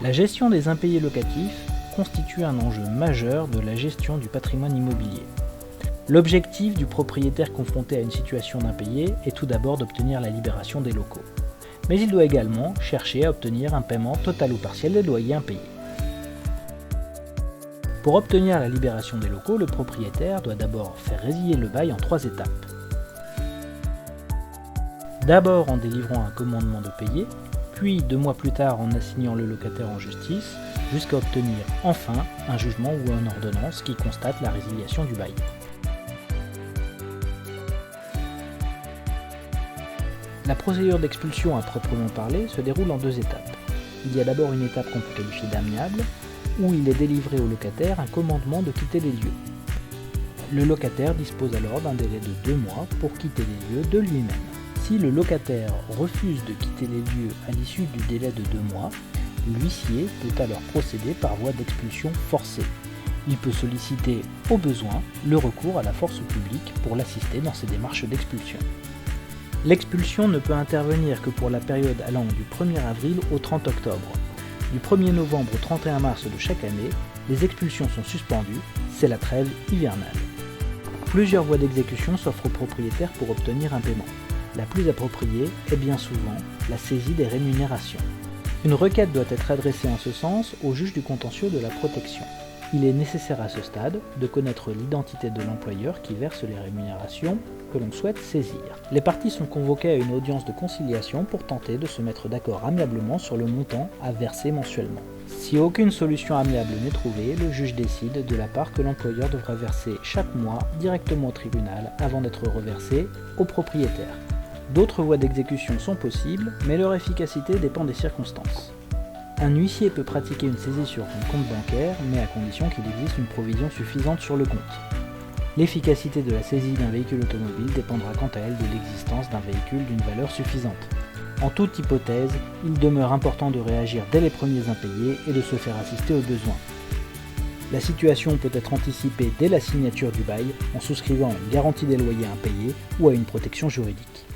La gestion des impayés locatifs constitue un enjeu majeur de la gestion du patrimoine immobilier. L'objectif du propriétaire confronté à une situation d'impayé est tout d'abord d'obtenir la libération des locaux. Mais il doit également chercher à obtenir un paiement total ou partiel des loyers impayés. Pour obtenir la libération des locaux, le propriétaire doit d'abord faire résilier le bail en 3 étapes. D'abord en délivrant un commandement de payer, puis 2 mois plus tard en assignant le locataire en justice, jusqu'à obtenir enfin un jugement ou une ordonnance qui constate la résiliation du bail. La procédure d'expulsion à proprement parler se déroule en 2 étapes. Il y a d'abord une étape qu'on peut qualifier d'amiable, où il est délivré au locataire un commandement de quitter les lieux. Le locataire dispose alors d'un délai de 2 mois pour quitter les lieux de lui-même. Si le locataire refuse de quitter les lieux à l'issue du délai de 2 mois, l'huissier peut alors procéder par voie d'expulsion forcée. Il peut solliciter, au besoin, le recours à la force publique pour l'assister dans ses démarches d'expulsion. L'expulsion ne peut intervenir que pour la période allant du 1er avril au 30 octobre. Du 1er novembre au 31 mars de chaque année, les expulsions sont suspendues, c'est la trêve hivernale. Plusieurs voies d'exécution s'offrent aux propriétaires pour obtenir un paiement. La plus appropriée est bien souvent la saisie des rémunérations. Une requête doit être adressée en ce sens au juge du contentieux de la protection. Il est nécessaire à ce stade de connaître l'identité de l'employeur qui verse les rémunérations que l'on souhaite saisir. Les parties sont convoquées à une audience de conciliation pour tenter de se mettre d'accord amiablement sur le montant à verser mensuellement. Si aucune solution amiable n'est trouvée, le juge décide de la part que l'employeur devra verser chaque mois directement au tribunal avant d'être reversé au propriétaire. D'autres voies d'exécution sont possibles, mais leur efficacité dépend des circonstances. Un huissier peut pratiquer une saisie sur un compte bancaire, mais à condition qu'il existe une provision suffisante sur le compte. L'efficacité de la saisie d'un véhicule automobile dépendra quant à elle de l'existence d'un véhicule d'une valeur suffisante. En toute hypothèse, il demeure important de réagir dès les premiers impayés et de se faire assister aux besoins. La situation peut être anticipée dès la signature du bail en souscrivant à une garantie des loyers impayés ou à une protection juridique.